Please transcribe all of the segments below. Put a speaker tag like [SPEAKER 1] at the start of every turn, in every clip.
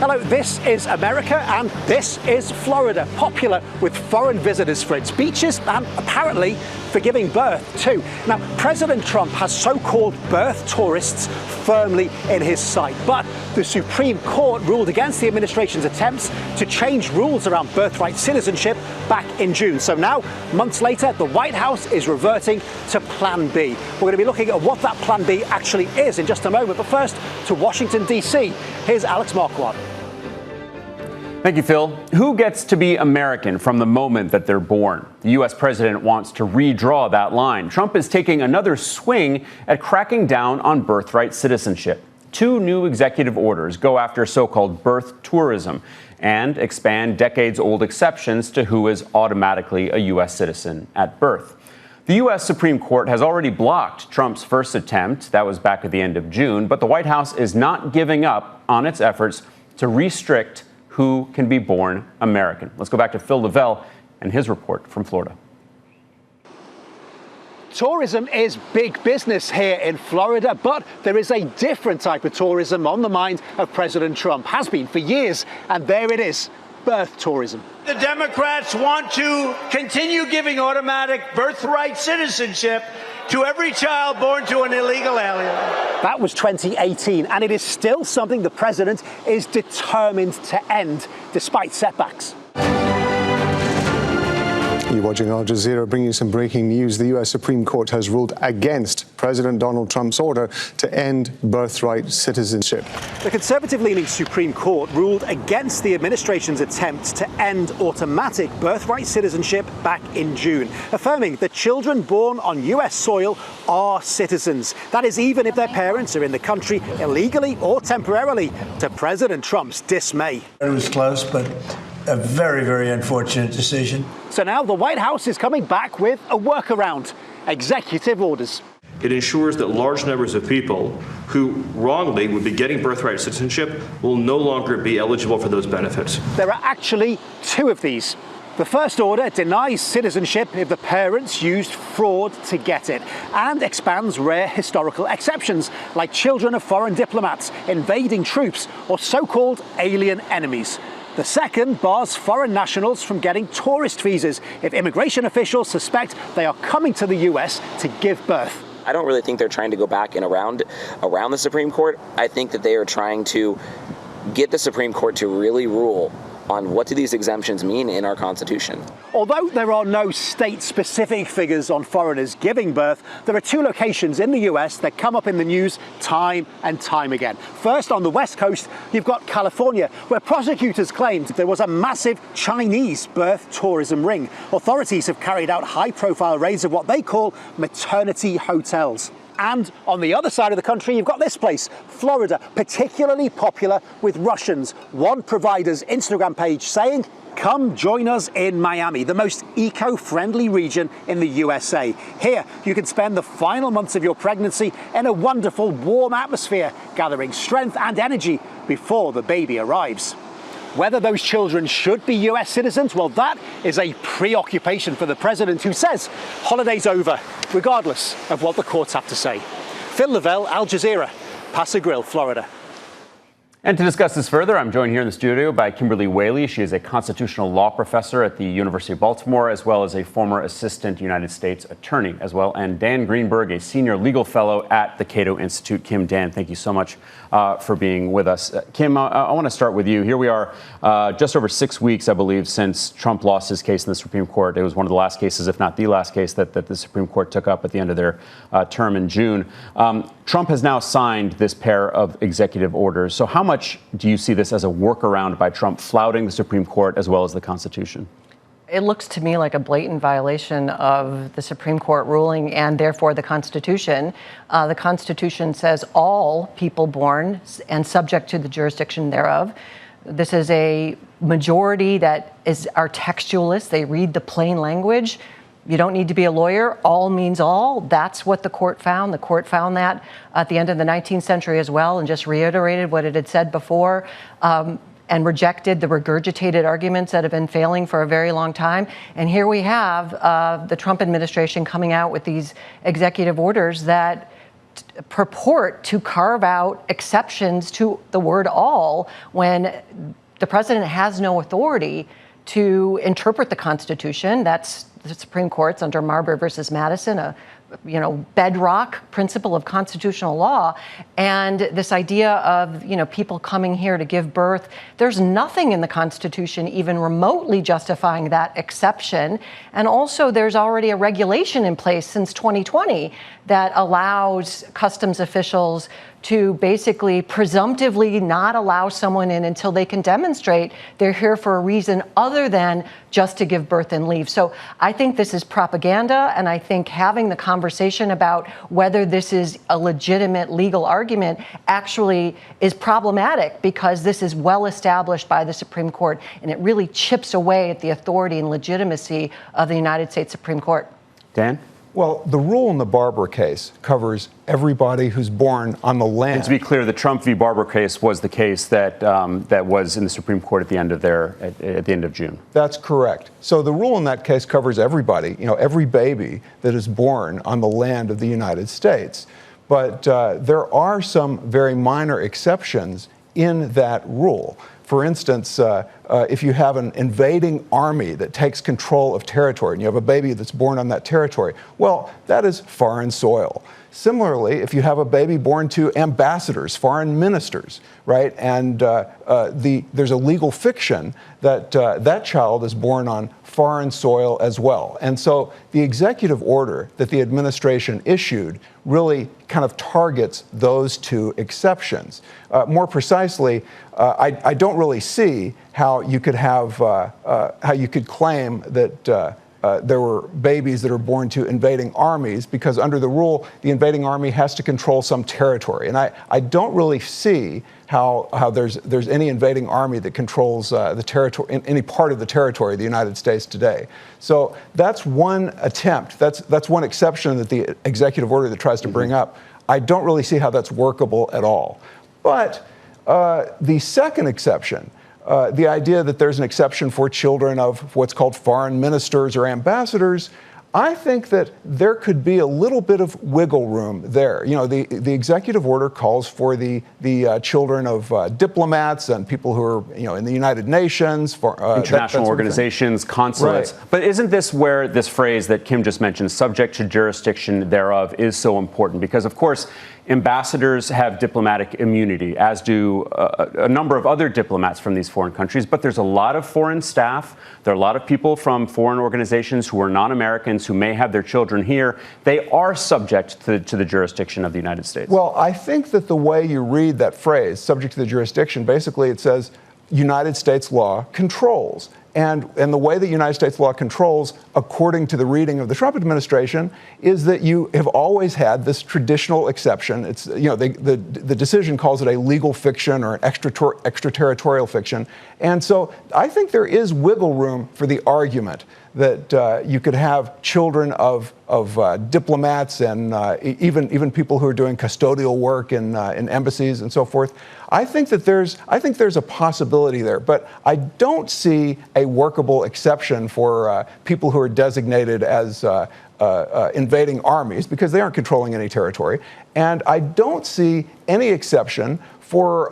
[SPEAKER 1] Hello, this is America and this is Florida, popular with foreign visitors for its beaches and apparently for giving birth too. Now, President Trump has so-called birth tourists firmly in his sight, but the Supreme Court ruled against the administration's attempts to change rules around birthright citizenship back in June. So now, months later, the White House is reverting to Plan B. We're going to be looking at what that Plan B actually is in just a moment, but first to Washington, D.C. Here's Alex Marquardt.
[SPEAKER 2] Thank you, Phil. Who gets to be American from the moment that they're born? The U.S. president wants to redraw that line. Trump is taking another swing at cracking down on birthright citizenship. 2 new executive orders go after so-called birth tourism and expand decades-old exceptions to who is automatically a U.S. citizen at birth. The U.S. Supreme Court has already blocked Trump's first attempt. That was back at the end of June. But the White House is not giving up on its efforts to restrict who can be born American. Let's go back to Phil Lavelle and his report from Florida.
[SPEAKER 1] Tourism is big business here in Florida, but there is a different type of tourism on the mind of President Trump, has been for years, and there it is, birth tourism.
[SPEAKER 3] The Democrats want to continue giving automatic birthright citizenship to every child born to an illegal alien.
[SPEAKER 1] That was 2018, and it is still something the president is determined to end, despite setbacks.
[SPEAKER 4] You're watching Al Jazeera, bringing you some breaking news. The U.S. Supreme Court has ruled against President Donald Trump's order to end birthright citizenship.
[SPEAKER 1] The conservative-leaning Supreme Court ruled against the administration's attempt to end automatic birthright citizenship back in June, affirming that children born on U.S. soil are citizens. That is, even if their parents are in the country illegally or temporarily, to President Trump's dismay.
[SPEAKER 3] It was close, but a very, very unfortunate decision.
[SPEAKER 1] So now the White House is coming back with a workaround: executive orders.
[SPEAKER 5] It ensures that large numbers of people who wrongly would be getting birthright citizenship will no longer be eligible for those benefits.
[SPEAKER 1] There are actually 2 of these. The first order denies citizenship if the parents used fraud to get it, and expands rare historical exceptions like children of foreign diplomats, invading troops, or so-called alien enemies. The second bars foreign nationals from getting tourist visas if immigration officials suspect they are coming to the U.S. to give birth.
[SPEAKER 6] I don't really think they're trying to go back and around the Supreme Court. I think that they are trying to get the Supreme Court to really rule on what do these exemptions mean in our Constitution.
[SPEAKER 1] Although there are no state-specific figures on foreigners giving birth, there are 2 locations in the US that come up in the news time and time again. First, on the West Coast, you've got California, where prosecutors claimed there was a massive Chinese birth tourism ring. Authorities have carried out high-profile raids of what they call maternity hotels. And on the other side of the country, you've got this place, Florida, particularly popular with Russians. One provider's Instagram page saying, "Come join us in Miami, the most eco-friendly region in the USA. Here, you can spend the final months of your pregnancy in a wonderful, warm atmosphere, gathering strength and energy before the baby arrives." Whether those children should be US citizens, well, that is a preoccupation for the president, who says holiday's over, regardless of what the courts have to say. Phil Lavelle, Al Jazeera, Paso Grill, Florida.
[SPEAKER 2] And to discuss this further, I'm joined here in the studio by Kimberly Wehle. She is a constitutional law professor at the University of Baltimore, as well as a former assistant United States attorney as well. And Dan Greenberg, a senior legal fellow at the Cato Institute. Kim, Dan, thank you so much for being with us. Kim, I want to start with you. Here we are just over 6 weeks, I believe, since Trump lost his case in the Supreme Court. It was one of the last cases, if not the last case, that the Supreme Court took up at the end of their term in June. Trump has now signed this pair of executive orders. So how much do you see this as a workaround by Trump flouting the Supreme Court as well as the Constitution?
[SPEAKER 7] It looks to me like a blatant violation of the Supreme Court ruling and therefore the Constitution. The Constitution says all people born and subject to the jurisdiction thereof. This is a majority that are textualists. They read the plain language. You don't need to be a lawyer. All means all. That's what the court found. The court found that at the end of the 19th century as well, and just reiterated what it had said before, and rejected the regurgitated arguments that have been failing for a very long time. And here we have the Trump administration coming out with these executive orders that purport to carve out exceptions to the word all when the president has no authority to interpret the Constitution. That's the Supreme Court's under Marbury versus Madison, a bedrock principle of constitutional law. And this idea of, people coming here to give birth, there's nothing in the Constitution even remotely justifying that exception. And also there's already a regulation in place since 2020 that allows customs officials to basically presumptively not allow someone in until they can demonstrate they're here for a reason other than just to give birth and leave. So I think this is propaganda, and I think having the conversation about whether this is a legitimate legal argument actually is problematic, because this is well established by the Supreme Court, and it really chips away at the authority and legitimacy of the United States Supreme Court.
[SPEAKER 2] Dan?
[SPEAKER 8] Well, the rule in the Barber case covers everybody who's born on the land.
[SPEAKER 2] And to be clear, the Trump v. Barber case was the case that that was in the Supreme Court at the end of June.
[SPEAKER 8] That's correct. So the rule in that case covers everybody, every baby that is born on the land of the United States. But there are some very minor exceptions in that rule. For instance, if you have an invading army that takes control of territory and you have a baby that's born on that territory, well, that is foreign soil. Similarly, if you have a baby born to ambassadors, foreign ministers, right, and there's a legal fiction that that child is born on foreign soil as well. And so the executive order that the administration issued really kind of targets those two exceptions. More precisely, I don't really see how you could have how you could claim that there were babies that are born to invading armies, because under the rule, the invading army has to control some territory. And I don't really see how there's any invading army that controls the territory, in any part of the territory of the United States today. So that's one attempt. That's one exception that the executive order that tries to bring up. I don't really see how that's workable at all. But the second exception, the idea that there's an exception for children of what's called foreign ministers or ambassadors, I think that there could be a little bit of wiggle room there. The executive order calls for the children of diplomats and people who are, in the United Nations, for
[SPEAKER 2] international organizations, consulates. Right. But isn't this where this phrase that Kim just mentioned, subject to jurisdiction thereof, is so important? Because, of course, ambassadors have diplomatic immunity, as do a number of other diplomats from these foreign countries. But there's a lot of foreign staff. There are a lot of people from foreign organizations who are non-Americans who may have their children here. They are subject to the jurisdiction of the United States.
[SPEAKER 8] Well, I think that the way you read that phrase, subject to the jurisdiction, basically it says United States law controls. And the way that United States law controls, according to the reading of the Trump administration, is that you have always had this traditional exception. It's, the decision calls it a legal fiction or an extraterritorial fiction. And so I think there is wiggle room for the argument that you could have children of diplomats and even people who are doing custodial work in embassies and so forth. I think there's a possibility there, but I don't see a workable exception for people who are designated as invading armies, because they aren't controlling any territory, and I don't see any exception for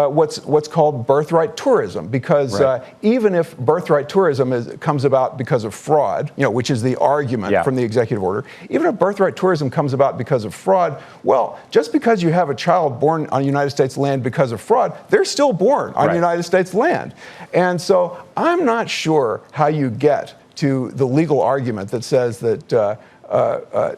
[SPEAKER 8] what's called birthright tourism, because even if birthright tourism comes about because of fraud, which is the argument from the executive order, even if birthright tourism comes about because of fraud, well, just because you have a child born on United States land because of fraud, they're still born on United States land. And so I'm not sure how you get to the legal argument that says that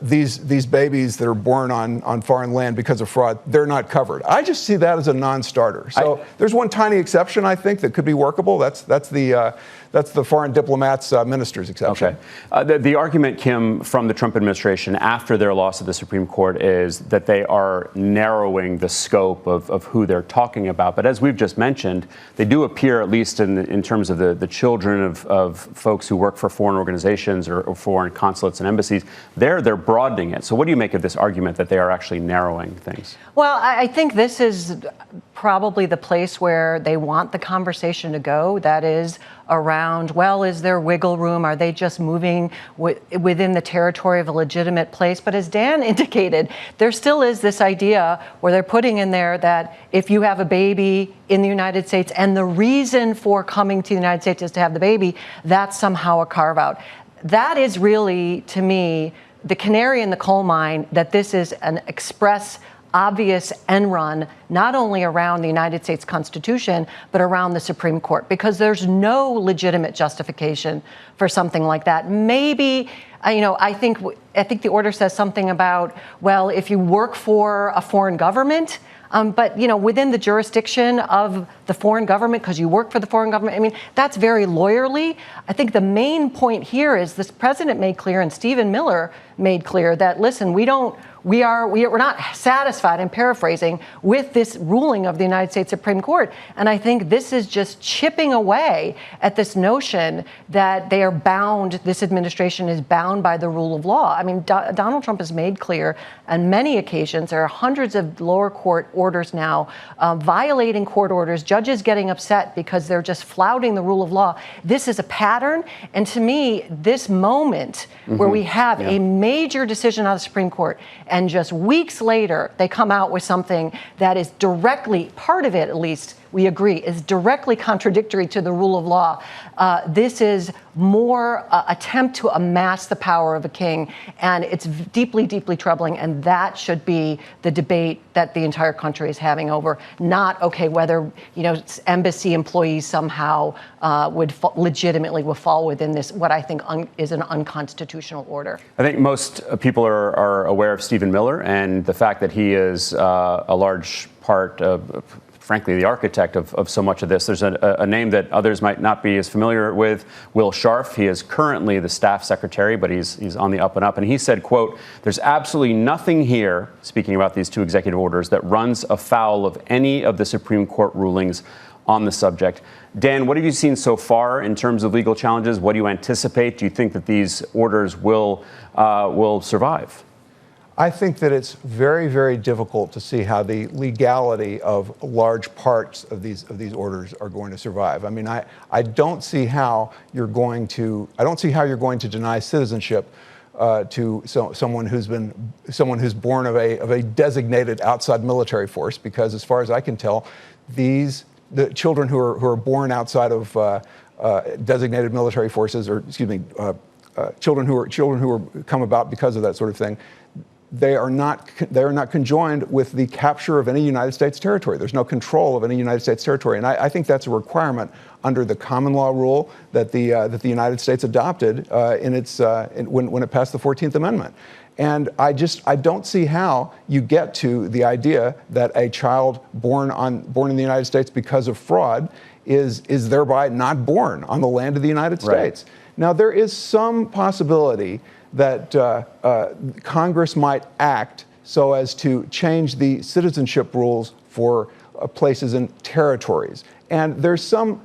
[SPEAKER 8] these babies that are born on foreign land because of fraud, they're not covered. I just see that as a non-starter. So there's one tiny exception, I think, that could be workable. That's the foreign diplomats, ministers exception.
[SPEAKER 2] Okay. The argument, Kim, from the Trump administration after their loss at the Supreme Court is that they are narrowing the scope of who they're talking about. But as we've just mentioned, they do appear, at least in terms of the children of folks who work for foreign organizations or foreign consulates and embassies, They're broadening it. So what do you make of this argument that they are actually narrowing things?
[SPEAKER 7] Well, I think this is probably the place where they want the conversation to go. That is around, well, is there wiggle room? Are they just moving within the territory of a legitimate place? But as Dan indicated, there still is this idea where they're putting in there that if you have a baby in the United States and the reason for coming to the United States is to have the baby, that's somehow a carve out. That is really, to me, the canary in the coal mine, that this is an express, obvious end run, not only around the United States Constitution, but around the Supreme Court, because there's no legitimate justification for something like that. Maybe, I think the order says something about, well, if you work for a foreign government, but within the jurisdiction of the foreign government, because you work for the foreign government, I mean, that's very lawyerly. I think the main point here is this president made clear, and Stephen Miller made clear, that listen, we're not satisfied, I'm paraphrasing, with this ruling of the United States Supreme Court. And I think this is just chipping away at this notion that they are bound, this administration is bound by the rule of law. I mean, Donald Trump has made clear on many occasions, there are hundreds of lower court orders now violating court orders, judges getting upset because they're just flouting the rule of law. This is a pattern. And to me, this moment where we have a major decision out of the Supreme Court, and just weeks later, they come out with something that is directly, part of it at least, we agree, is directly contradictory to the rule of law. This is more attempt to amass the power of a king, and it's deeply, deeply troubling, and that should be the debate that the entire country is having over, not, okay, whether, embassy employees somehow would fall within this, what I think is an unconstitutional order.
[SPEAKER 2] I think most people are aware of Stephen Miller and the fact that he is a large part of, frankly, the architect of so much of this. There's a name that others might not be as familiar with, Will Scharf. He is currently the staff secretary, but he's on the up and up. And he said, quote, "There's absolutely nothing here," speaking about these two executive orders, "that runs afoul of any of the Supreme Court rulings on the subject." Dan, what have you seen so far in terms of legal challenges? What do you anticipate? Do you think that these orders will survive?
[SPEAKER 8] I think that it's very, very difficult to see how the legality of large parts of these orders are going to survive. I mean, I don't see how you're going to deny citizenship to someone who's born of a designated outside military force, because as far as I can tell, the children who are born outside of designated military forces, or children who are come about because of that sort of thing, they are not conjoined with the capture of any United States territory. There's no control of any United States territory, and I think that's a requirement under the common law rule that the United States adopted when it passed the 14th Amendment. And I don't see how you get to the idea that a child born in the United States because of fraud is thereby not born on the land of the United States. Right. Now, there is some possibility that Congress might act so as to change the citizenship rules for places and territories. And there's some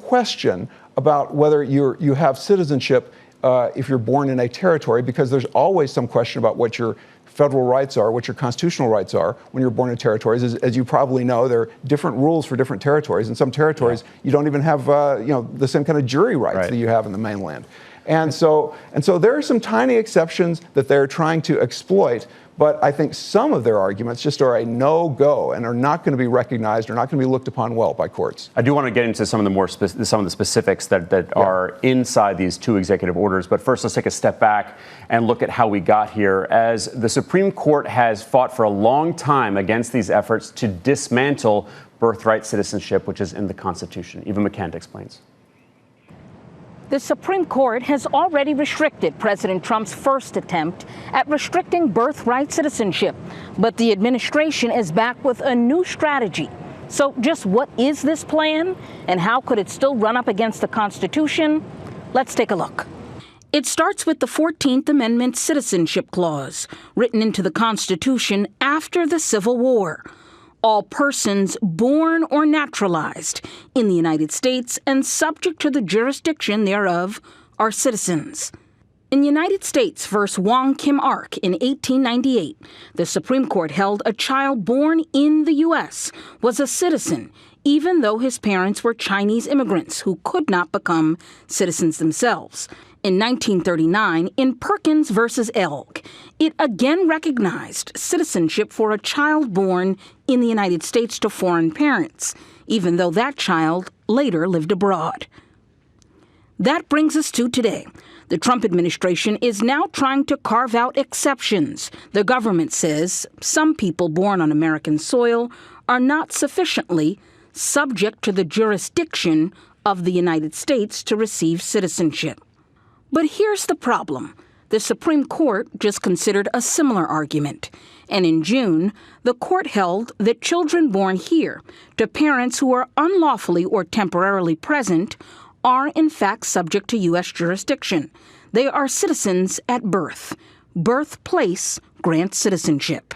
[SPEAKER 8] question about whether you have citizenship if you're born in a territory, because there's always some question about what your federal rights are, what your constitutional rights are when you're born in territories. As you probably know, there are different rules for different territories. In some territories, you don't even have the same kind of jury rights that you have in the mainland. And so there are some tiny exceptions that they're trying to exploit, but I think some of their arguments just are a no-go and are not going to be recognized or not going to be looked upon well by courts.
[SPEAKER 2] I do want to get into some of the specifics that are inside these two executive orders, but first let's take a step back and look at how we got here, as the Supreme Court has fought for a long time against these efforts to dismantle birthright citizenship, which is in the Constitution. Eva McKent explains.
[SPEAKER 9] The Supreme Court has already restricted President Trump's first attempt at restricting birthright citizenship, but the administration is back with a new strategy. So just what is this plan, and how could it still run up against the Constitution? Let's take a look. It starts with the 14th Amendment Citizenship Clause, written into the Constitution after the Civil War. All persons born or naturalized in the United States and subject to the jurisdiction thereof are citizens. In United States v. Wong Kim Ark in 1898, the Supreme Court held a child born in the U.S. was a citizen, even though his parents were Chinese immigrants who could not become citizens themselves. In 1939, in Perkins v. Elk, it again recognized citizenship for a child born in the United States to foreign parents, even though that child later lived abroad. That brings us to today. The Trump administration is now trying to carve out exceptions. The government says some people born on American soil are not sufficiently subject to the jurisdiction of the United States to receive citizenship. But here's the problem. The Supreme Court just considered a similar argument. And in June, the court held that children born here to parents who are unlawfully or temporarily present are in fact subject to U.S. jurisdiction. They are citizens at birth. Birthplace grants citizenship.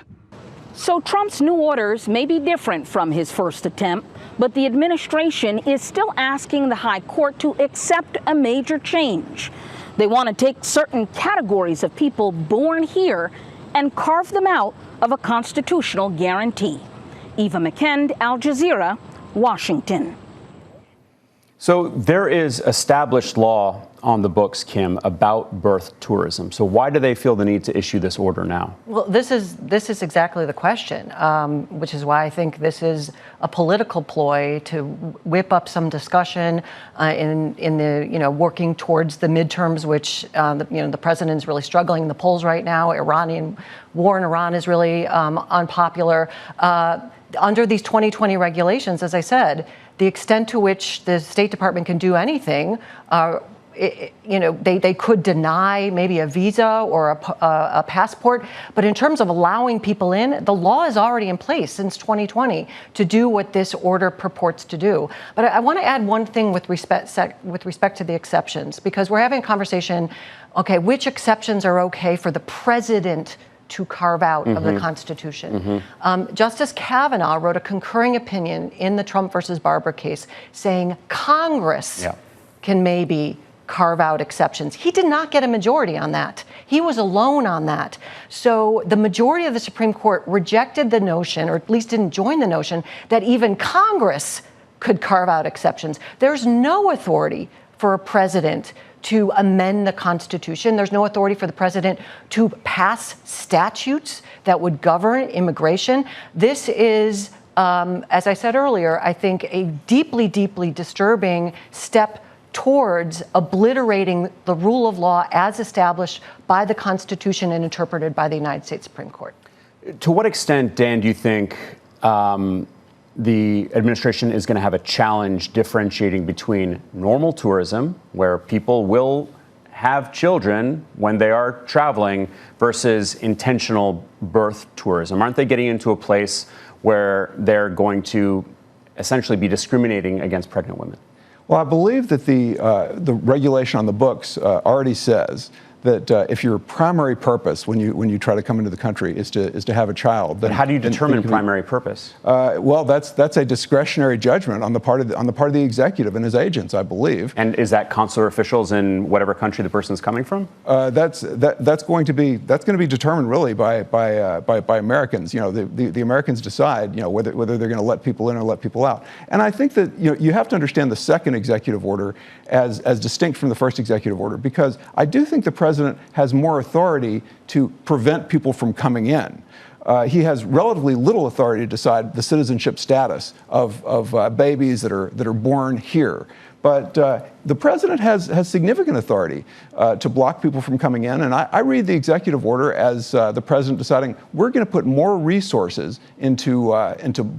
[SPEAKER 9] So Trump's new orders may be different from his first attempt, but the administration is still asking the High Court to accept a major change. They want to take certain categories of people born here and carve them out of a constitutional guarantee. Eva McKend, Al Jazeera, Washington.
[SPEAKER 2] So there is established law on the books, Kim, about birth tourism. So why do they feel the need to issue this order now?
[SPEAKER 7] Well, this is exactly the question, which is why I think this is a political ploy to whip up some discussion in the working towards the midterms, which the president is really struggling in the polls right now. Iranian war in Iran is really unpopular. Under these 2020 regulations, as I said, the extent to which the State Department can do anything, they could deny maybe a visa or a passport. But in terms of allowing people in, the law is already in place since 2020 to do what this order purports to do. But I want to add one thing with respect to the exceptions, because we're having a conversation, okay, which exceptions are okay for the president to carve out of the Constitution. Justice Kavanaugh wrote a concurring opinion in the Trump versus Barber case saying Congress can maybe carve out exceptions. He did not get a majority on that. He was alone on that. So the majority of the Supreme Court rejected the notion, or at least didn't join the notion, that even Congress could carve out exceptions. There's no authority for a president to amend the Constitution. There's no authority for the president to pass statutes that would govern immigration. This is, as I said earlier, I think a deeply, deeply disturbing step towards obliterating the rule of law as established by the Constitution and interpreted by the United States Supreme Court.
[SPEAKER 2] To what extent, Dan, do you think the administration is going to have a challenge differentiating between normal tourism, where people will have children when they are traveling, versus intentional birth tourism? Aren't they getting into a place where they're going to essentially be discriminating against pregnant women?
[SPEAKER 8] Well, I believe that the regulation on the books already says that if your primary purpose when you try to come into the country is to have a child, then
[SPEAKER 2] how do you determine primary purpose?
[SPEAKER 8] Well, that's a discretionary judgment on the part of the executive and his agents, I believe.
[SPEAKER 2] And is that consular officials in whatever country the person's coming from?
[SPEAKER 8] That's going to be determined really by Americans. The Americans decide whether they're going to let people in or let people out. And I think that you have to understand the second executive order as distinct from the first executive order, because I do think the president has more authority to prevent people from coming in. He has relatively little authority to decide the citizenship status of babies that are born here. But the president has significant authority to block people from coming in. And I read the executive order as the president deciding we're going to put more resources into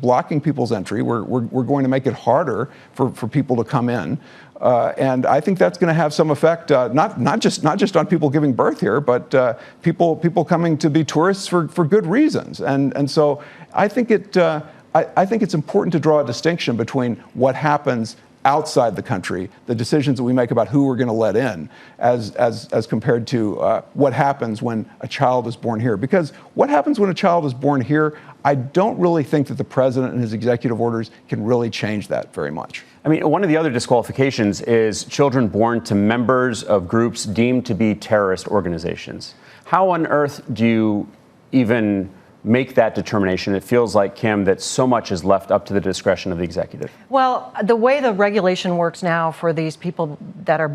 [SPEAKER 8] blocking people's entry. We're going to make it harder for people to come in. And I think that's going to have some effect, not just on people giving birth here, but people coming to be tourists for good reasons. And so I think it's important to draw a distinction between what happens outside the country, the decisions that we make about who we're going to let in, as compared to what happens when a child is born here. Because what happens when a child is born here, I don't really think that the president and his executive orders can really change that very much.
[SPEAKER 2] I mean, one of the other disqualifications is children born to members of groups deemed to be terrorist organizations. How on earth do you even make that determination? It feels like, Kim, that so much is left up to the discretion of the executive.
[SPEAKER 7] Well, the way the regulation works now for these people that are,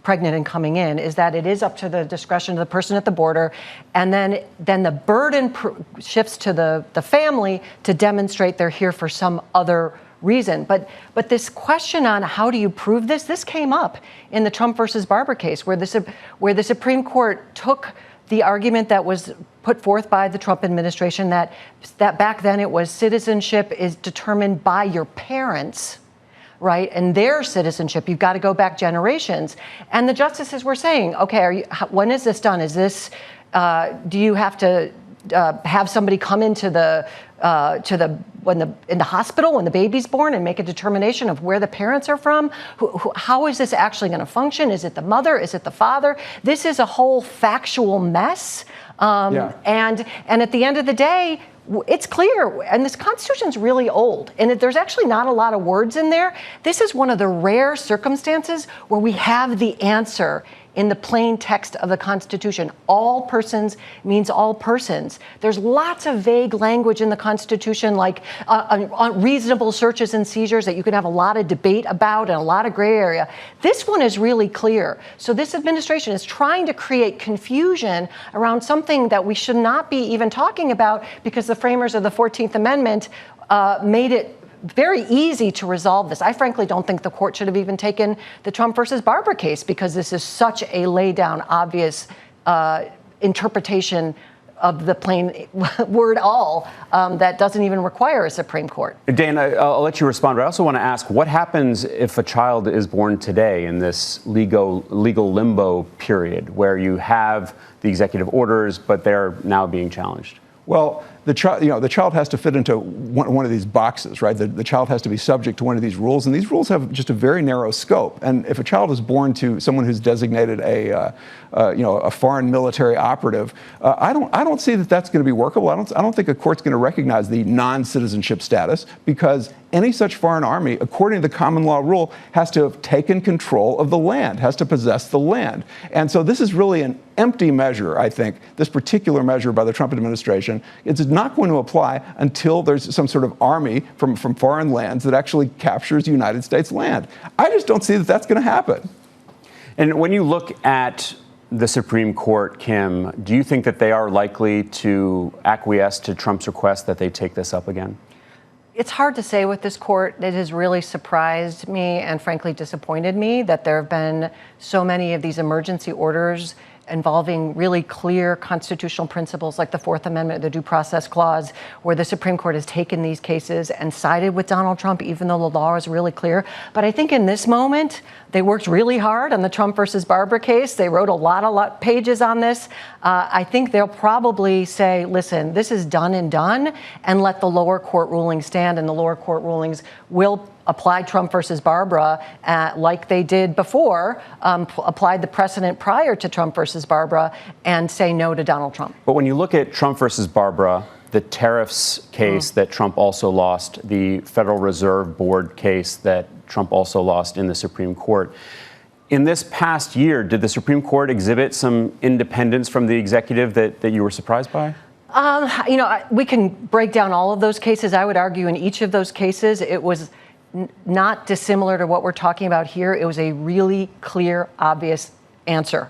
[SPEAKER 7] pregnant and coming in is that it is up to the discretion of the person at the border, and then the burden shifts to the family to demonstrate they're here for some other reason. But this question on how do you prove this came up in the Trump versus Barber case, where the Supreme Court took the argument that was put forth by the Trump administration that back then it was citizenship is determined by your parents, right, and their citizenship. You've got to go back generations. And the justices were saying, okay, when is this done? Is this, do you have to have somebody come into in the hospital when the baby's born and make a determination of where the parents are from? How is this actually going to function? Is it the mother? Is it the father? This is a whole factual mess. And at the end of the day, it's clear, and this Constitution's really old, and there's actually not a lot of words in there. This is one of the rare circumstances where we have the answer in the plain text of the Constitution. All persons means all persons. There's lots of vague language in the Constitution, like unreasonable searches and seizures that you can have a lot of debate about and a lot of gray area. This one is really clear. So this administration is trying to create confusion around something that we should not be even talking about, because the framers of the 14th Amendment made it very easy to resolve this. I frankly don't think the court should have even taken the Trump versus Barber case, because this is such a lay down, obvious interpretation of the plain word all that doesn't even require a Supreme Court.
[SPEAKER 2] Dan, I'll let you respond, but I also want to ask, what happens if a child is born today in this legal limbo period where you have the executive orders, but they're now being challenged?
[SPEAKER 8] Well, the child has to fit into one of these boxes, right? The child has to be subject to one of these rules, and these rules have just a very narrow scope. And if a child is born to someone who's designated a foreign military operative, I don't see that that's going to be workable. I don't think a court's going to recognize the non-citizenship status, because any such foreign army, according to the common law rule, has to have taken control of the land, has to possess the land. And so this is really an empty measure, I think, this particular measure by the Trump administration. It's not going to apply until there's some sort of army from foreign lands that actually captures United States land. I just don't see that that's going to happen.
[SPEAKER 2] And when you look at the Supreme Court, Kim, do you think that they are likely to acquiesce to Trump's request that they take this up again?
[SPEAKER 7] It's hard to say with this court. It has really surprised me and frankly disappointed me that there have been so many of these emergency orders involving really clear constitutional principles like the Fourth Amendment, the Due Process Clause, where the Supreme Court has taken these cases and sided with Donald Trump, even though the law is really clear. But I think in this moment, they worked really hard on the Trump versus Barber case. They wrote a lot of pages on this. I think they'll probably say, listen, this is done and let the lower court rulings stand, and the lower court rulings will apply Trump versus Barbara like they did before, applied the precedent prior to Trump versus Barbara, and say no to Donald Trump.
[SPEAKER 2] But when you look at Trump versus Barbara, the tariffs case that Trump also lost, the Federal Reserve Board case that Trump also lost in the Supreme Court, in this past year, did the Supreme Court exhibit some independence from the executive that you were surprised by?
[SPEAKER 7] We can break down all of those cases. I would argue in each of those cases, it was not dissimilar to what we're talking about here. It was a really clear, obvious answer.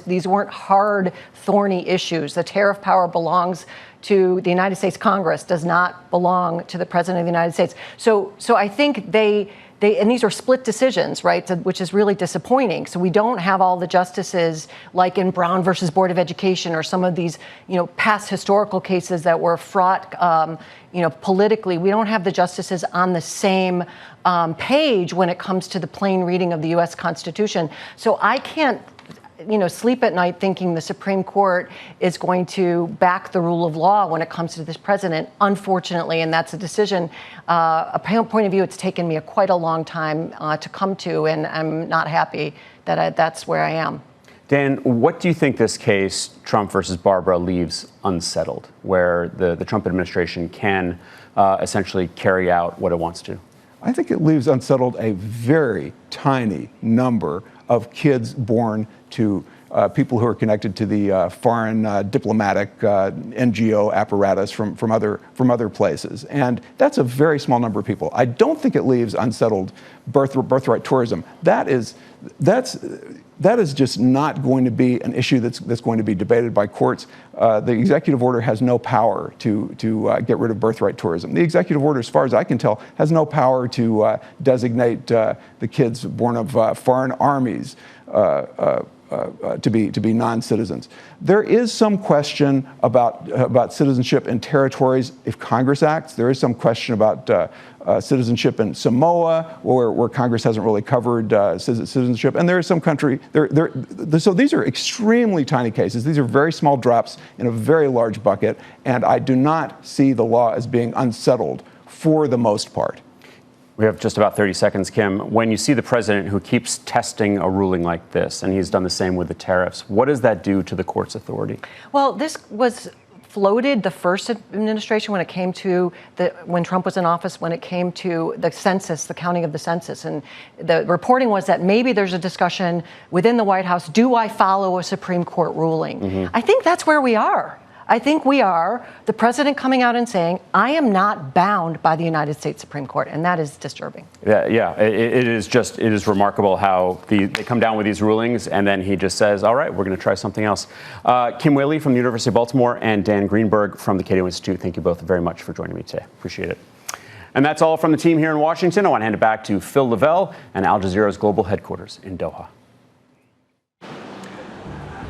[SPEAKER 7] These weren't hard, thorny issues. The tariff power belongs to the United States Congress, does not belong to the President of the United States. So I think they and these are split decisions, right, which is really disappointing. So we don't have all the justices like in Brown versus Board of Education or some of these, past historical cases that were fraught, politically. We don't have the justices on the same page when it comes to the plain reading of the U.S. Constitution. So I can't sleep at night thinking the Supreme Court is going to back the rule of law when it comes to this president, unfortunately, and that's a decision, a point of view it's taken me quite a long time to come to, and I'm not happy that that's where I am.
[SPEAKER 2] Dan, what do you think this case, Trump versus Barbara, leaves unsettled, where the Trump administration can essentially carry out what it wants to?
[SPEAKER 8] I think it leaves unsettled a very tiny number of kids born to people who are connected to the foreign diplomatic NGO apparatus from other places, and that's a very small number of people. I don't think it leaves unsettled birthright tourism. That is just not going to be an issue that's going to be debated by courts. The executive order has no power to get rid of birthright tourism. The executive order, as far as I can tell, has no power to designate the kids born of foreign armies to be non-citizens. There is some question about citizenship in territories if Congress acts. There is some question about citizenship in Samoa, where Congress hasn't really covered citizenship. And there is some country, so these are extremely tiny cases. These are very small drops in a very large bucket, and I do not see the law as being unsettled for the most part.
[SPEAKER 2] We have just about 30 seconds, Kim. When you see the president who keeps testing a ruling like this, and he's done the same with the tariffs, what does that do to the court's authority? Well,
[SPEAKER 7] this was floated the first administration when it came to when Trump was in office, when it came to the census, the counting of the census. And the reporting was that maybe there's a discussion within the White House, do I follow a Supreme Court ruling? Mm-hmm. I think that's where we are. I think we are the president coming out and saying, I am not bound by the United States Supreme Court, and that is disturbing. Yeah,
[SPEAKER 2] it is remarkable how they come down with these rulings, and then he just says, all right, we're going to try something else. Kim Wehle from the University of Baltimore and Dan Greenberg from the Cato Institute, thank you both very much for joining me today. Appreciate it. And that's all from the team here in Washington. I want to hand it back to Phil Lavelle and Al Jazeera's global headquarters in Doha.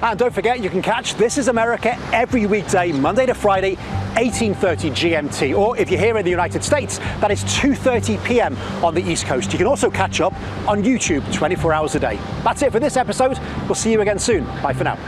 [SPEAKER 1] And don't forget, you can catch This Is America every weekday, Monday to Friday, 18:30 GMT. Or if you're here in the United States, that is 2:30 p.m. on the East Coast. You can also catch up on YouTube 24 hours a day. That's it for this episode. We'll see you again soon. Bye for now.